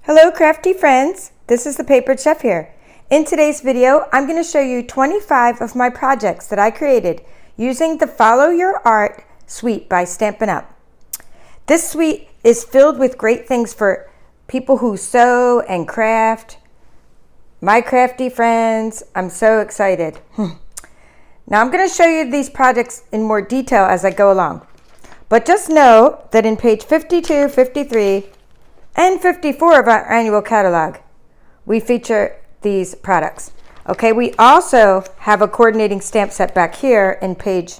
Hello crafty friends, this is the Papered Chef here. In today's video, I'm going to show you 25 of my projects that I created using the Follow Your Art suite by Stampin' Up. This suite is filled with great things for people who sew and craft. My crafty friends, I'm so excited. Now I'm going to show you these projects in more detail as I go along. But just know that in page 52, 53, and 54 of our annual catalog, we feature these products. Okay, we also have a coordinating stamp set back here in page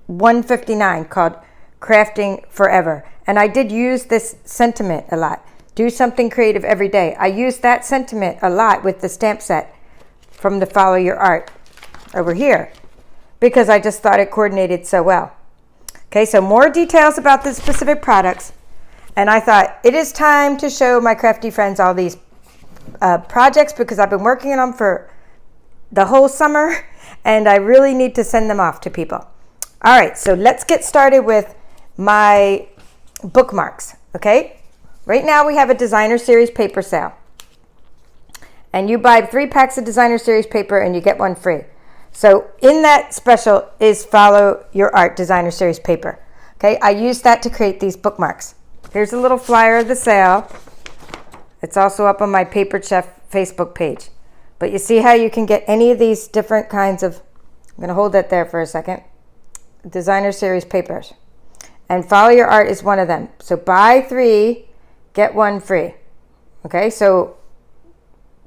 159 called Crafting Forever. And I did use this sentiment a lot. Do something creative every day. I used that sentiment a lot with the stamp set from the Follow Your Art over here because I just thought it coordinated so well. Okay, so more details about the specific products. And I thought it is time to show my crafty friends all these projects because I've been working on them for the whole summer and I really need to send them off to people. All right, so let's get started with my bookmarks, okay? Right now we have a designer series paper sale. And you buy 3 packs of designer series paper and you get 1 free. So in that special is Follow Your Art designer series paper. Okay, I used that to create these bookmarks. Here's a little flyer of the sale. It's also up on my Papered Chef Facebook page. But you see how you can get any of these different kinds of, I'm going to hold that there for a second, designer series papers. And Follow Your Art is one of them. So buy 3, get 1 free. Okay, so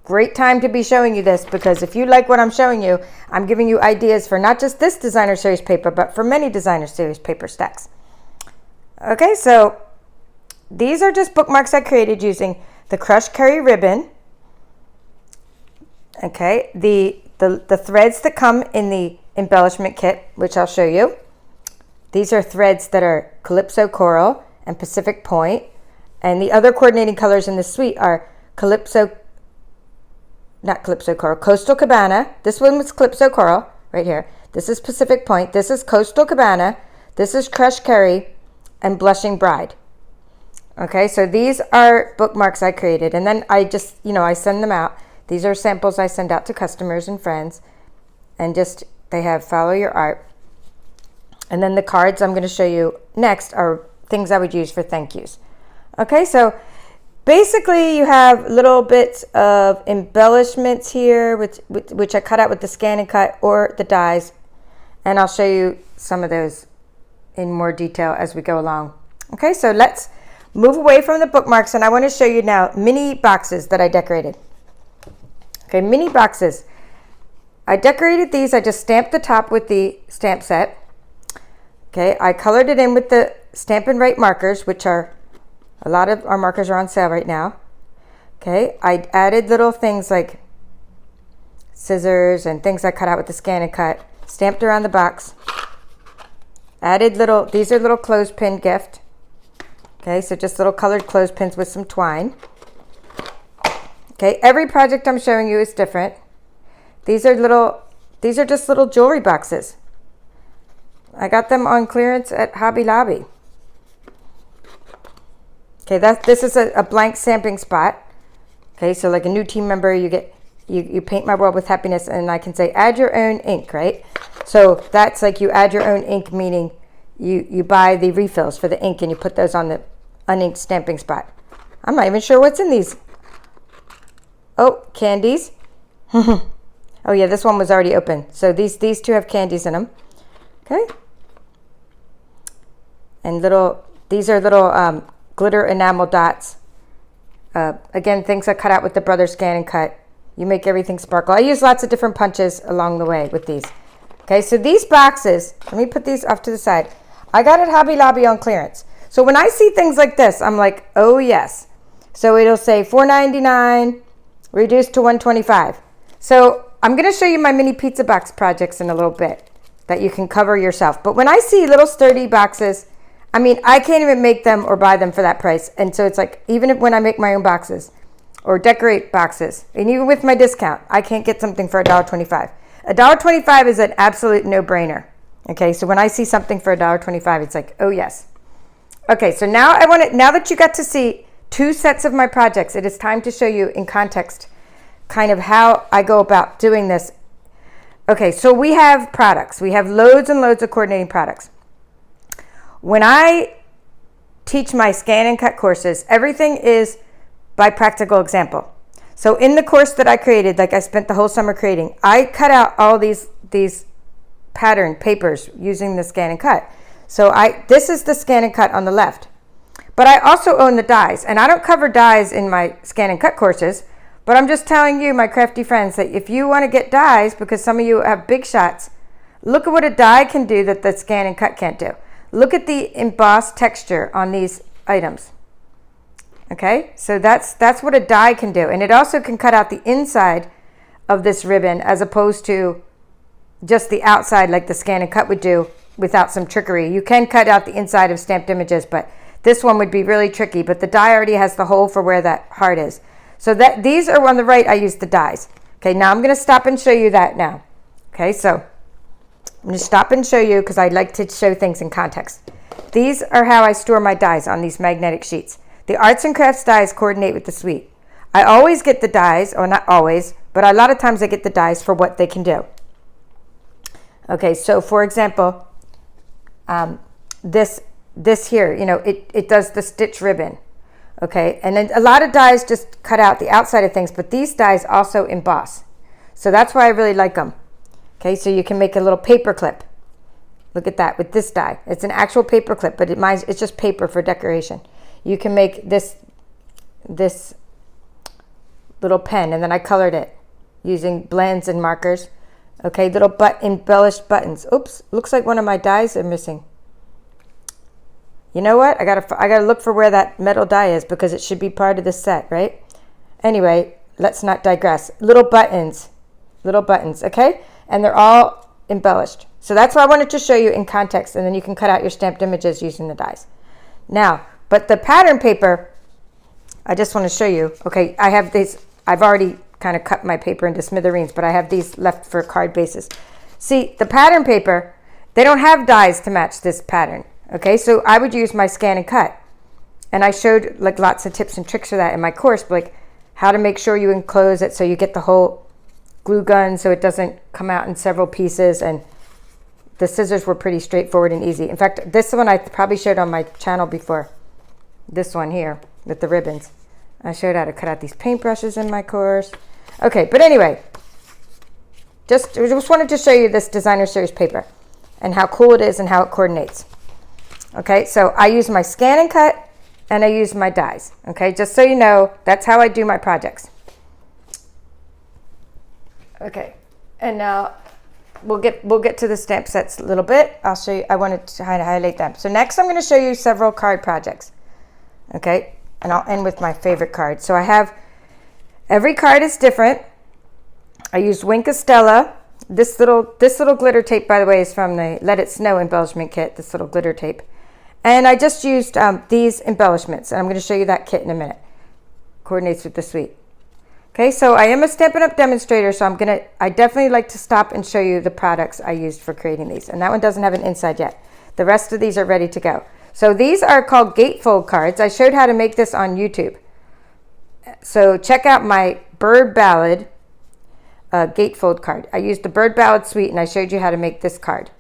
great time to be showing you this because if you like what I'm showing you, I'm giving you ideas for not just this designer series paper, but for many designer series paper stacks. Okay, so these are just bookmarks I created using the crushed curry ribbon. Okay, the threads that come in the embellishment kit, which I'll show you. These are threads that are Calypso Coral and Pacific Point. And the other coordinating colors in the suite are Coastal Cabana. This one was Calypso Coral right here. This is Pacific Point. This is Coastal Cabana. This is Crushed Curry and Blushing Bride. Okay, so these are bookmarks I created, and then I just, I send them out. These are samples I send out to customers and friends, and just, they have Follow Your Art. And then the cards I'm going to show you next are things I would use for thank yous. Okay, so basically you have little bits of embellishments here, which I cut out with the ScanNCut or the dies, and I'll show you some of those in more detail as we go along. Okay, so let's move away from the bookmarks, and I want to show you now mini boxes that I decorated. Okay, mini boxes. I decorated these. I just stamped the top with the stamp set. Okay, I colored it in with the Stampin' Right markers, which are, a lot of our markers are on sale right now. Okay, I added little things like scissors and things I cut out with the ScanNCut, stamped around the box. Added these are little clothespin gift. Okay, so just little colored clothespins with some twine. Okay, every project I'm showing you is different. These are just little jewelry boxes. I got them on clearance at Hobby Lobby. Okay, this is a blank stamping spot. Okay, so like a new team member, you paint my world with happiness, and I can say add your own ink, right? So that's like you add your own ink, meaning you buy the refills for the ink and you put those on the uninked stamping spot. I'm not even sure what's in these. Oh, candies. Oh yeah, this one was already open. So these 2 have candies in them. Okay. And these are little glitter enamel dots. Again, things I cut out with the Brother ScanNCut. You make everything sparkle. I use lots of different punches along the way with these. Okay, so these boxes, let me put these off to the side. I got at Hobby Lobby on clearance. So when I see things like this, I'm like, oh yes. So it'll say $4.99, reduced to $125. So I'm going to show you my mini pizza box projects in a little bit that you can cover yourself. But when I see little sturdy boxes, I mean, I can't even make them or buy them for that price. And so it's like, even when I make my own boxes or decorate boxes, and even with my discount, I can't get something for $1.25. $1.25 is an absolute no-brainer. Okay, so when I see something for $1.25, it's like, oh yes. Okay, so now now that you got to see 2 sets of my projects. It is time to show you in context kind of how I go about doing this. Okay, so we have products. We have loads and loads of coordinating products. When I teach my ScanNCut courses, everything is by practical example. So in the course that I created, like I spent the whole summer creating, I cut out all these pattern papers using the ScanNCut. So this is the ScanNCut on the left. But I also own the dies, and I don't cover dies in my ScanNCut courses, but I'm just telling you, my crafty friends, that if you want to get dies, because some of you have big shots, look at what a die can do that the ScanNCut can't do. Look at the embossed texture on these items. Okay, so that's what a die can do. And it also can cut out the inside of this ribbon as opposed to just the outside like the ScanNCut would do without some trickery. You can cut out the inside of stamped images, but this one would be really tricky. But the die already has the hole for where that heart is. So that these are on the right, I use the dies. Okay, now I'm going to stop and show you that now. Okay, so I'm going to stop and show you because I like to show things in context. These are how I store my dies on these magnetic sheets. The arts and crafts dies coordinate with the suite. I always get the dies, or not always, but a lot of times I get the dies for what they can do. Okay, so for example, this here, you know, it does the stitch ribbon. Okay, and then a lot of dies just cut out the outside of things, but these dies also emboss. So that's why I really like them. Okay, so you can make a little paper clip. Look at that with this die. It's an actual paper clip, but it's just paper for decoration. You can make this little pen, and then I colored it using blends and markers. Okay, little embellished buttons. Oops, looks like one of my dies are missing. You know what? I gotta look for where that metal die is because it should be part of the set, right? Anyway, let's not digress. Little buttons, okay? And they're all embellished. So that's what I wanted to show you in context, and then you can cut out your stamped images using the dies. Now, but the pattern paper, I just want to show you. Okay, I have these. I've already kind of cut my paper into smithereens, but I have these left for card bases. See, the pattern paper, they don't have dies to match this pattern. Okay, so I would use my ScanNCut. And I showed like lots of tips and tricks for that in my course, like how to make sure you enclose it so you get the whole glue gun so it doesn't come out in several pieces. And the scissors were pretty straightforward and easy. In fact, this one I probably showed on my channel before. This one here with the ribbons. I showed how to cut out these paintbrushes in my course. Okay, but anyway, just wanted to show you this designer series paper and how cool it is and how it coordinates. Okay, so I use my ScanNCut and I use my dies. Okay, just so you know, that's how I do my projects. Okay, and now we'll get to the stamp sets a little bit. I'll show you. I wanted to highlight them. So next, I'm going to show you several card projects. Okay, and I'll end with my favorite card. So I have every card is different. I used Wink of Stella. This little glitter tape, by the way, is from the Let It Snow embellishment kit. This little glitter tape. And I just used these embellishments, and I'm going to show you that kit in a minute. Coordinates with the suite. Okay, so I am a Stampin' Up demonstrator, so I definitely like to stop and show you the products I used for creating these. And that one doesn't have an inside yet. The rest of these are ready to go. So these are called gatefold cards. I showed how to make this on YouTube. So check out my Bird Ballad gatefold card. I used the Bird Ballad suite, and I showed you how to make this card.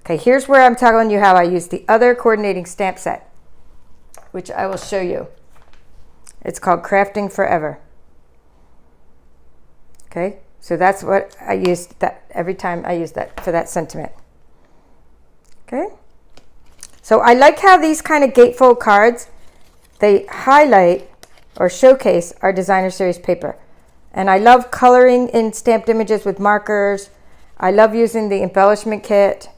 Okay, here's where I'm telling you how I use the other coordinating stamp set, which I will show you. It's called Crafting Forever. Okay, so that's what I used every time I use that for that sentiment. Okay, so I like how these kind of gatefold cards, they highlight or showcase our designer series paper. And I love coloring in stamped images with markers. I love using the embellishment kit.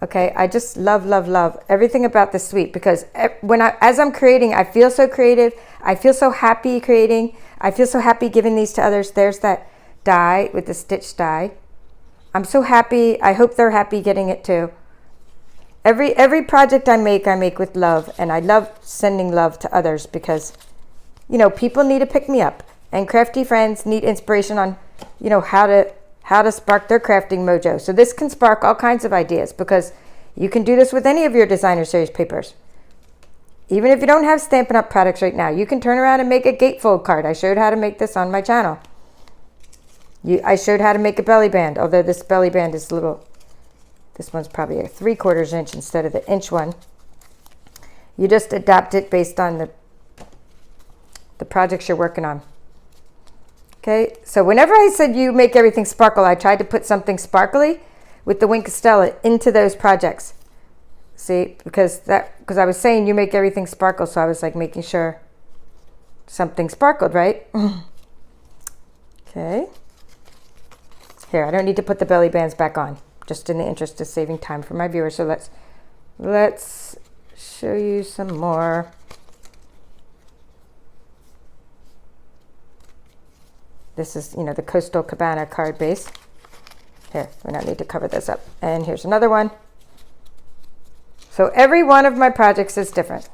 Okay, I just love everything about this suite because as I'm creating, I feel so creative. I feel so happy creating. I feel so happy giving these to others. There's that die with the stitch die. I'm so happy. I hope they're happy getting it too. Every project I make with love, and I love sending love to others because, you know, people need to pick me up, and crafty friends need inspiration on, you know, how to spark their crafting mojo. So this can spark all kinds of ideas because you can do this with any of your designer series papers. Even if you don't have Stampin' Up! Products right now, you can turn around and make a gatefold card. I showed how to make this on my channel. I showed how to make a belly band, although this belly band is a little, this one's probably a 3/4 inch instead of the inch one. You just adapt it based on the projects you're working on. Okay, so whenever I said you make everything sparkle, I tried to put something sparkly with the Wink Stella into those projects. See, because I was saying you make everything sparkle, so I was like making sure something sparkled, right? Okay. Here, I don't need to put the belly bands back on, just in the interest of saving time for my viewers. So let's show you some more. This is, you know, the Coastal Cabana card base. Here, we don't need to cover this up. And here's another one. So every one of my projects is different.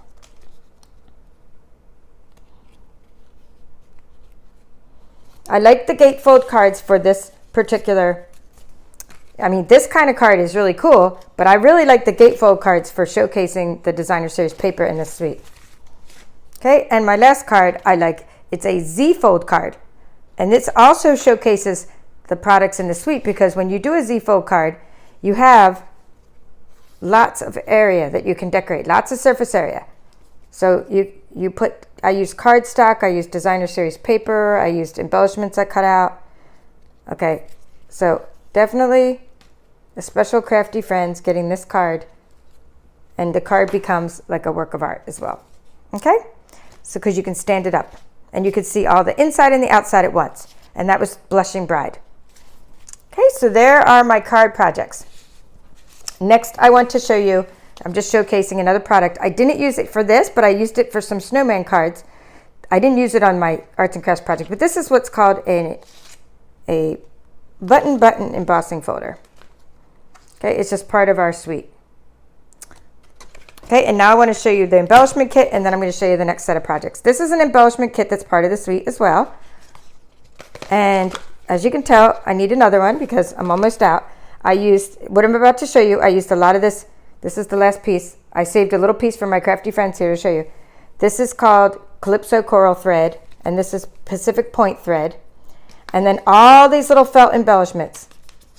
I like the gatefold cards for this particular, I mean, this kind of card is really cool, but I really like the gatefold cards for showcasing the designer series paper in this suite. Okay, and my last card I like, it's a Z-fold card. And this also showcases the products in the suite, because when you do a Z-fold card, you have lots of area that you can decorate, lots of surface area. So you put, I used cardstock, I used designer series paper, I used embellishments I cut out. Okay, so definitely a special crafty friends getting this card, and the card becomes like a work of art as well. Okay, so because you can stand it up and you can see all the inside and the outside at once. And that was Blushing Bride. Okay, so there are my card projects. Next, I want to show you, I'm just showcasing another product. I didn't use it for this, but I used it for some snowman cards. I didn't use it on my arts and crafts project, but this is what's called a button embossing folder. Okay, it's just part of our suite. Okay, and now I want to show you the embellishment kit, and then I'm going to show you the next set of projects. This is an embellishment kit that's part of the suite as well. And as you can tell, I need another one because I'm almost out. I used, what I'm about to show you, I used a lot of this. This is the last piece. I saved a little piece for my crafty friends here to show you. This is called Calypso Coral Thread, and this is Pacific Point Thread. And then all these little felt embellishments.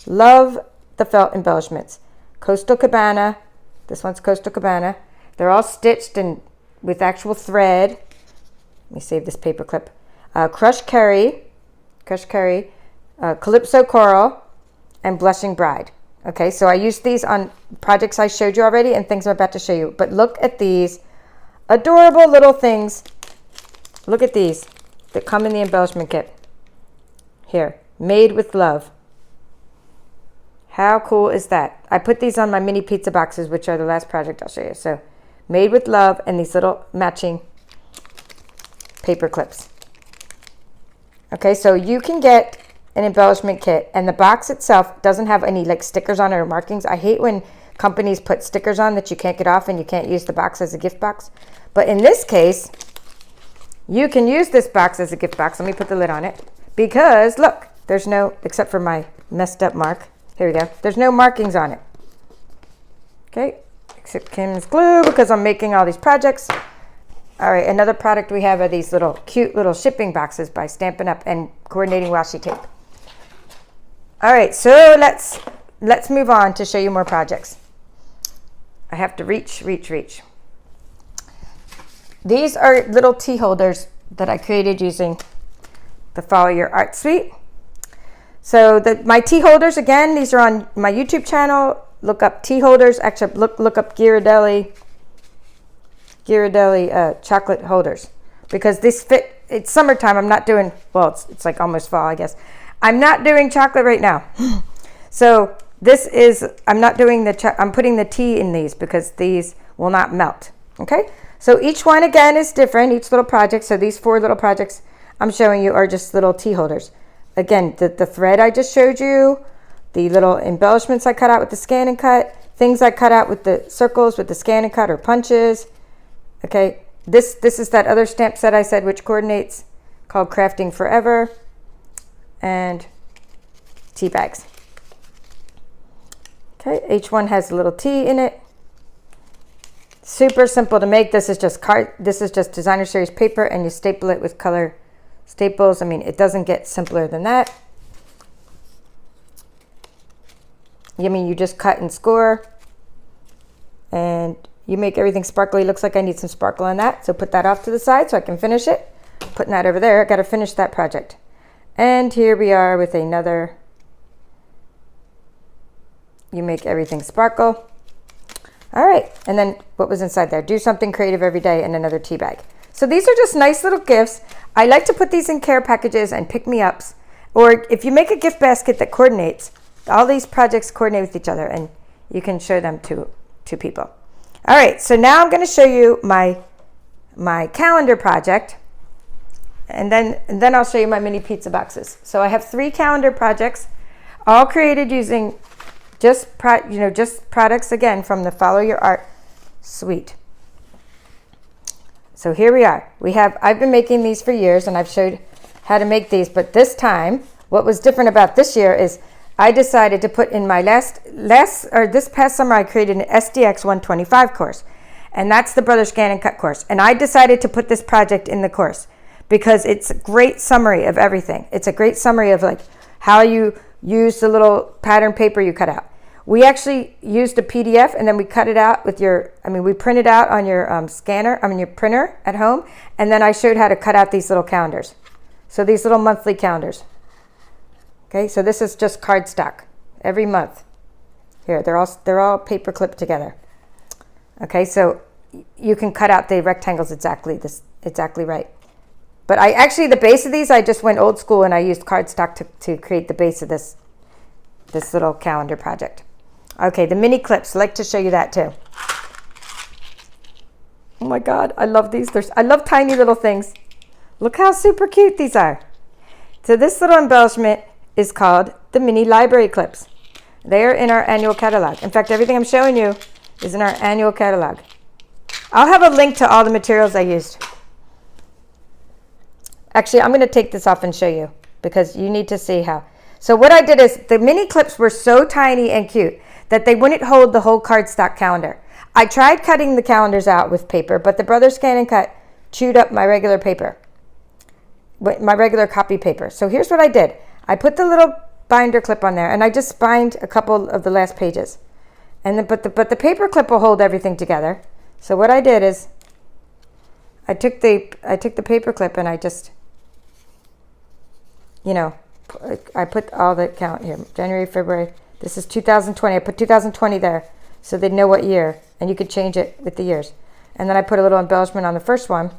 Love the felt embellishments. Coastal Cabana. This one's Coastal Cabana. They're all stitched and with actual thread. Let me save this paper clip. Crushed Curry, Calypso Coral, and Blushing Bride. Okay, so I used these on projects I showed you already and things I'm about to show you. But look at these adorable little things. Look at these that come in the embellishment kit. Here, made with love. How cool is that? I put these on my mini pizza boxes, which are the last project I'll show you. So, made with love, and these little matching paper clips. Okay, so you can get an embellishment kit, and the box itself doesn't have any like stickers on it or markings. I hate when companies put stickers on that you can't get off and you can't use the box as a gift box. But in this case, you can use this box as a gift box. Let me put the lid on it. Because look, there's no, except for my messed up mark. Here we go. There's no markings on it. Okay, except Kim's glue because I'm making all these projects. All right, another product we have are these little cute little shipping boxes by Stampin' Up and coordinating washi tape. All right, so let's move on to show you more projects. I have to reach. These are little tea holders that I created using the Follow Your Art Suite. So my tea holders, again, these are on my YouTube channel. Look up tea holders. Actually, look up Ghirardelli chocolate holders, because this fit. It's summertime. I'm not doing, well, it's like almost fall, I guess. I'm not doing chocolate right now. So this is, I'm not doing I'm putting the tea in these because these will not melt. Okay. So each one again is different, each little project. So these 4 little projects I'm showing you are just little tea holders. Again, the thread I just showed you, the little embellishments I cut out with the ScanNCut, things I cut out with the circles with the ScanNCut or punches. Okay, this is that other stamp set I said which coordinates, called Crafting Forever, and tea bags. Okay, each one has a little tea in it. Super simple to make. This is just designer series paper, and you staple it with color staples. I mean, it doesn't get simpler than that. I mean, you just cut and score, and you make everything sparkly. Looks like I need some sparkle on that, so put that off to the side so I can finish it. Putting that over there. I got to finish that project. And here we are with another. You make everything sparkle. All right, and then what was inside there? Do something creative every day, and another tea bag. So these are just nice little gifts. I like to put these in care packages and pick-me-ups, or if you make a gift basket that coordinates, all these projects coordinate with each other, and you can show them to people. All right, so now I'm going to show you my calendar project, and then I'll show you my mini pizza boxes. So I have 3 calendar projects, all created using just products, again, from the Follow Your Art suite. So here we are. I've been making these for years, and I've showed how to make these, but this time, what was different about this year is I decided to put in my this past summer, I created an SDX 125 course, and that's the Brother ScanNCut course. And I decided to put this project in the course because it's a great summary of everything. It's a great summary of like how you use the little pattern paper you cut out. We actually used a PDF, and then we cut it out with we print it out on your your printer at home, and then I showed how to cut out these little calendars. So these little monthly calendars. Okay, so this is just cardstock every month. Here, they're all paper clipped together. Okay, so you can cut out the rectangles exactly right. But the base of these, I just went old school, and I used cardstock to create the base of this little calendar project. Okay, the mini clips. I'd like to show you that too. Oh my God, I love these. I love tiny little things. Look how super cute these are. So this little embellishment is called the mini library clips. They are in our annual catalog. In fact, everything I'm showing you is in our annual catalog. I'll have a link to all the materials I used. Actually, I'm going to take this off and show you because you need to see how. So what I did is the mini clips were so tiny and cute that they wouldn't hold the whole cardstock calendar. I tried cutting the calendars out with paper, but the Brother ScanNCut chewed up my regular paper, my regular copy paper. So here's what I did. I put the little binder clip on there, and I just spined a couple of the last pages. And then, but the paper clip will hold everything together. So what I did is I took the paper clip, and I just, I put all the count here. January, February. This is 2020. I put 2020 there so they'd know what year, and you could change it with the years. And then I put a little embellishment on the first one.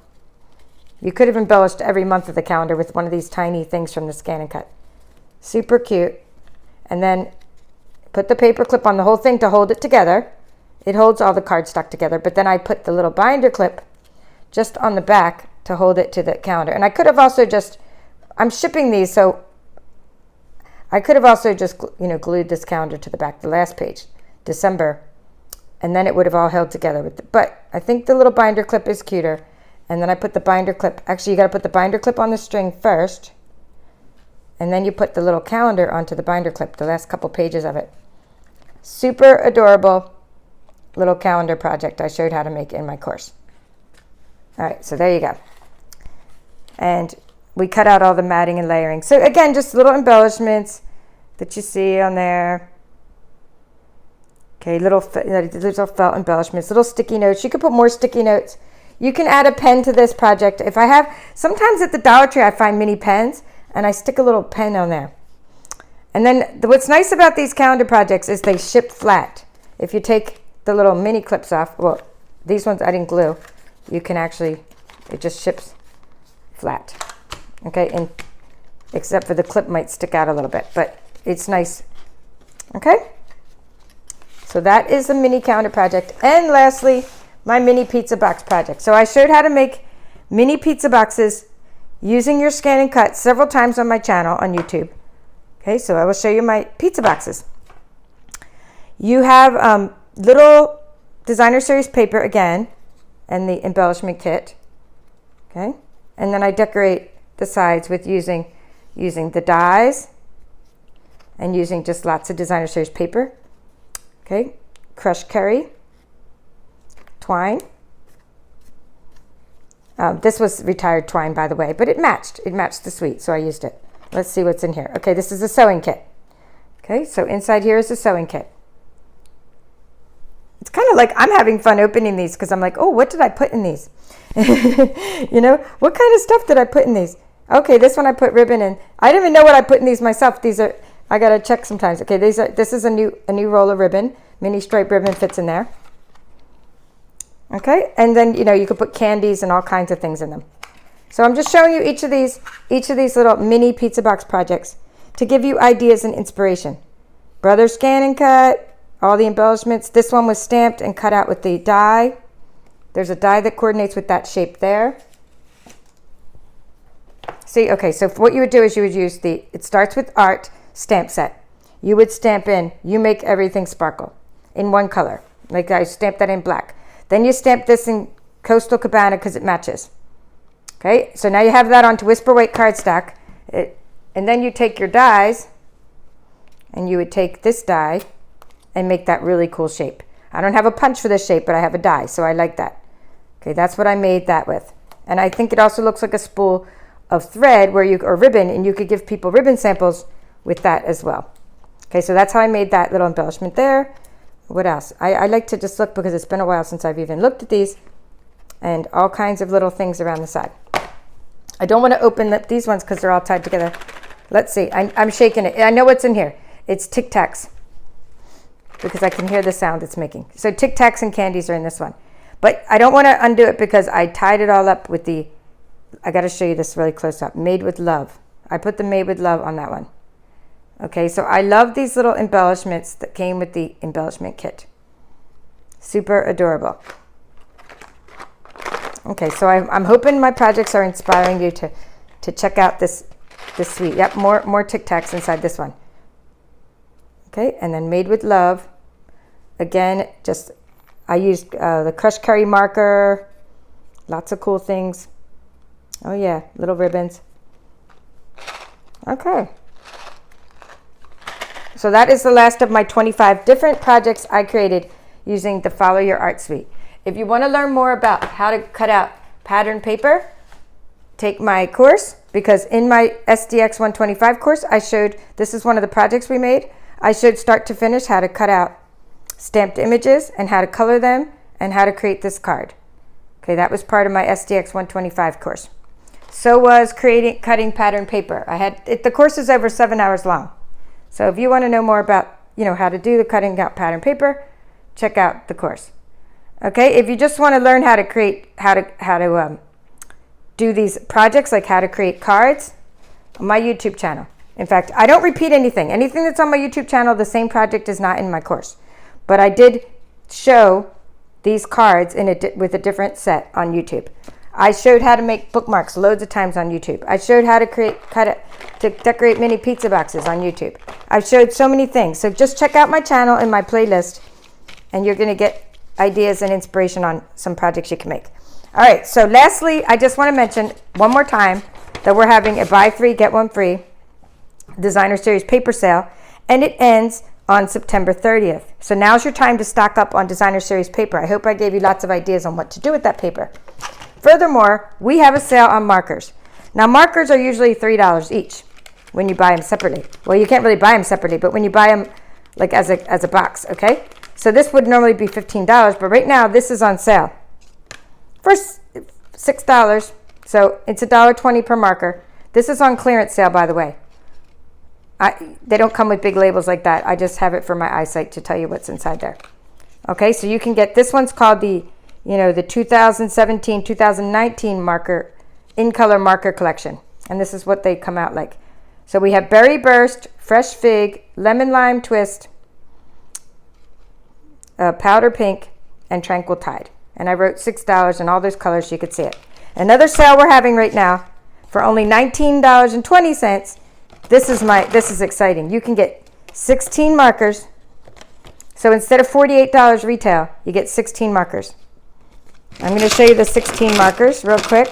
You could have embellished every month of the calendar with one of these tiny things from the ScanNCut. Super cute. And then put the paper clip on the whole thing to hold it together. It holds all the cardstock together, but then I put the little binder clip just on the back to hold it to the calendar. And I could have also I'm shipping these, so I could have also just, glued this calendar to the back, the last page, December, and then it would have all held together but I think the little binder clip is cuter. And then I put the binder clip, actually you got to put the binder clip on the string first, and then you put the little calendar onto the binder clip, the last couple pages of it. Super adorable little calendar project I showed how to make in my course. All right, so there you go. And we cut out all the matting and layering. So again, just little embellishments that you see on there. Okay, little felt embellishments, little sticky notes. You could put more sticky notes. You can add a pen to this project. Sometimes at the Dollar Tree I find mini pens, and I stick a little pen on there. And then what's nice about these calendar projects is they ship flat. If you take the little mini clips off, well, these ones I didn't glue. You can it just ships flat. Okay, and except for the clip might stick out a little bit, but it's nice. Okay, so that is a mini calendar project. And lastly, my mini pizza box project. So I showed how to make mini pizza boxes using your ScanNCut several times on my channel on YouTube. Okay, so I will show you my pizza boxes. You have little designer series paper again, and the embellishment kit. Okay, and then I decorate the sides with using the dies and using just lots of designer series paper. Okay, crushed curry, twine. This was retired twine, by the way, but it matched. It matched the suite, so I used it. Let's see what's in here. Okay, this is a sewing kit. Okay, so inside here is a sewing kit. It's kind of like I'm having fun opening these because I'm like, oh, what did I put in these? You know, what kind of stuff did I put in these? Okay, this one I put ribbon in. I don't even know what I put in these myself. These are, I gotta check sometimes. Okay, this is a new roll of ribbon. Mini stripe ribbon fits in there. Okay, and then, you know, you could put candies and all kinds of things in them. So I'm just showing you each of these little mini pizza box projects to give you ideas and inspiration. Brother ScanNCut, all the embellishments. This one was stamped and cut out with the die. There's a die that coordinates with that shape there. See, okay, so what you would do is you would use it starts with art stamp set. You would stamp in, you make everything sparkle in one color. Like I stamped that in black. Then you stamp this in Coastal Cabana because it matches. Okay, so now you have that onto Whisper White cardstock. And then you take your dies, and you would take this die and make that really cool shape. I don't have a punch for this shape, but I have a die, so I like that. Okay, that's what I made that with. And I think it also looks like a spool of thread or ribbon, and you could give people ribbon samples with that as well. Okay, so that's how I made that little embellishment there. What else? I like to just look because it's been a while since I've even looked at these, and all kinds of little things around the side. I don't want to open up these ones because they're all tied together. Let's see. I'm shaking it. I know what's in here. It's Tic Tacs because I can hear the sound it's making. So Tic Tacs and candies are in this one. But I don't want to undo it because I tied it all up with I got to show you this really close up. Made with Love. I put the Made with Love on that one. Okay, so I love these little embellishments that came with the embellishment kit. Super adorable. Okay, so I'm hoping my projects are inspiring you to check out this suite. Yep, more Tic Tacs inside this one. Okay, and then Made with Love. Again, I used the crushed curry marker. Lots of cool things. Oh yeah, little ribbons. Okay. So that is the last of my 25 different projects I created using the Follow Your Art suite. If you want to learn more about how to cut out pattern paper, take my course, because in my SDX 125 course, I showed, this is one of the projects we made. I showed start to finish how to cut out stamped images and how to color them and how to create this card. Okay, that was part of my SDX 125 course. So was cutting pattern paper. The course is over 7 hours long. So if you want to know more about, how to do the cutting out pattern paper, check out the course. Okay, if you just want to learn how to do these projects, like how to create cards, on my YouTube channel. In fact, I don't repeat anything. Anything that's on my YouTube channel, the same project is not in my course. But I did show these cards with a different set on YouTube. I showed how to make bookmarks loads of times on YouTube. I showed how to decorate mini pizza boxes on YouTube. I've showed so many things. So just check out my channel and my playlist, and you're going to get ideas and inspiration on some projects you can make. All right, so lastly, I just want to mention one more time that we're having a buy 3, get 1 free designer series paper sale, and it ends on September 30th. So now's your time to stock up on designer series paper. I hope I gave you lots of ideas on what to do with that paper. Furthermore, we have a sale on markers. Now, markers are usually $3 each when you buy them separately. Well, you can't really buy them separately, but when you buy them like as a box, okay? So this would normally be $15, but right now this is on sale for $6. So it's $1.20 per marker. This is on clearance sale, by the way. They don't come with big labels like that. I just have it for my eyesight to tell you what's inside there. Okay, so you can get, this one's called the 2017-2019 marker, in color marker collection. And this is what they come out like. So we have Berry Burst, Fresh Fig, Lemon Lime Twist, Powder Pink, and Tranquil Tide. And I wrote $6 in all those colors so you could see it. Another sale we're having right now for only $19.20. This is exciting. You can get 16 markers. So instead of $48 retail, you get 16 markers. I'm going to show you the 16 markers real quick.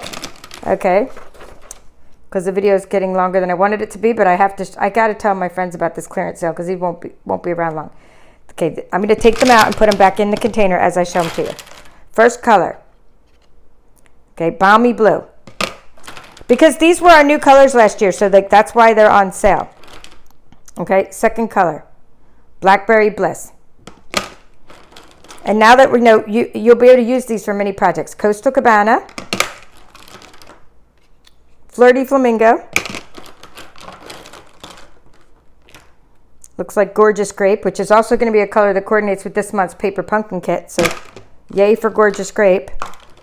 Okay. Because the video is getting longer than I wanted it to be, but I got to tell my friends about this clearance sale because he won't be around long. Okay, I'm going to take them out and put them back in the container as I show them to you. First color. Okay, Balmy Blue. Because these were our new colors last year, so that's why they're on sale. Okay, second color. Blackberry Bliss. And now that we know, you'll be able to use these for many projects. Coastal Cabana. Flirty Flamingo. Looks like Gorgeous Grape, which is also going to be a color that coordinates with this month's Paper Pumpkin Kit. So yay for Gorgeous Grape.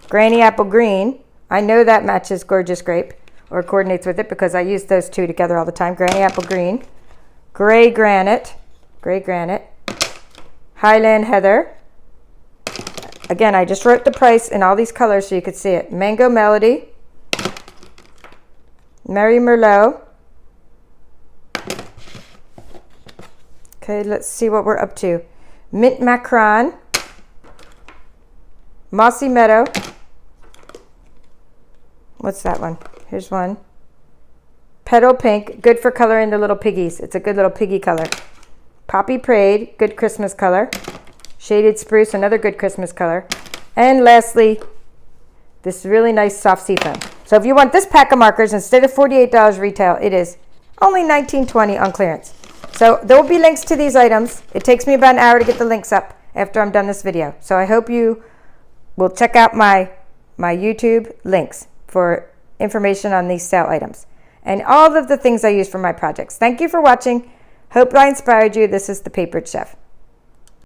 Granny Apple Green. I know that matches Gorgeous Grape or coordinates with it because I use those two together all the time. Granny Apple Green. Gray Granite. Gray Granite. Highland Heather. Again, I just wrote the price in all these colors so you could see it. Mango Melody. Merry Merlot. Okay, let's see what we're up to. Mint Macron. Mossy Meadow. What's that one? Here's one. Petal Pink, good for coloring the little piggies. It's a good little piggy color. Poppy Parade, good Christmas color. Shaded Spruce, another good Christmas color. And lastly, this really nice soft seafoam. So if you want this pack of markers, instead of $48 retail, it is only $19.20 on clearance. So there will be links to these items. It takes me about an hour to get the links up after I'm done this video. So I hope you will check out my YouTube links for information on these sale items and all of the things I use for my projects. Thank you for watching. Hope I inspired you. This is the Papered Chef.